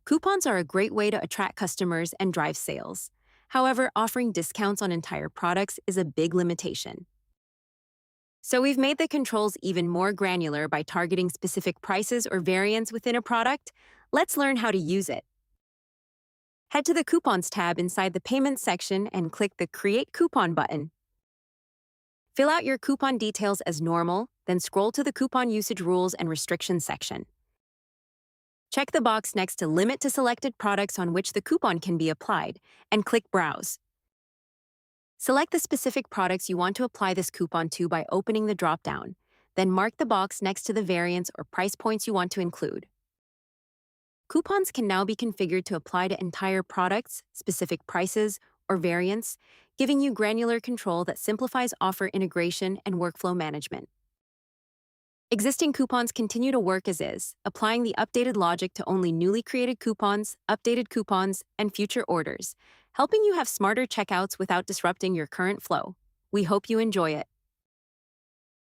Coupons are a great way to attract customers and drive sales. However, offering discounts on entire products is a big limitation. So we've made the controls even more granular by targeting specific prices or variants within a product. Let's learn how to use it. Head to the Coupons tab inside the Payments section and click the Create Coupon button. Fill out your coupon details as normal, then scroll to the Coupon Usage Rules and Restrictions section. Check the box next to Limit to selected products on which the coupon can be applied, and click Browse. Select the specific products you want to apply this coupon to by opening the drop-down, then mark the box next to the variants or price points you want to include. Coupons can now be configured to apply to entire products, specific prices, or variants, giving you granular control that simplifies offer integration and workflow management. Existing coupons continue to work as is, applying the updated logic to only newly created coupons, updated coupons, and future orders, helping you have smarter checkouts without disrupting your current flow. We hope you enjoy it.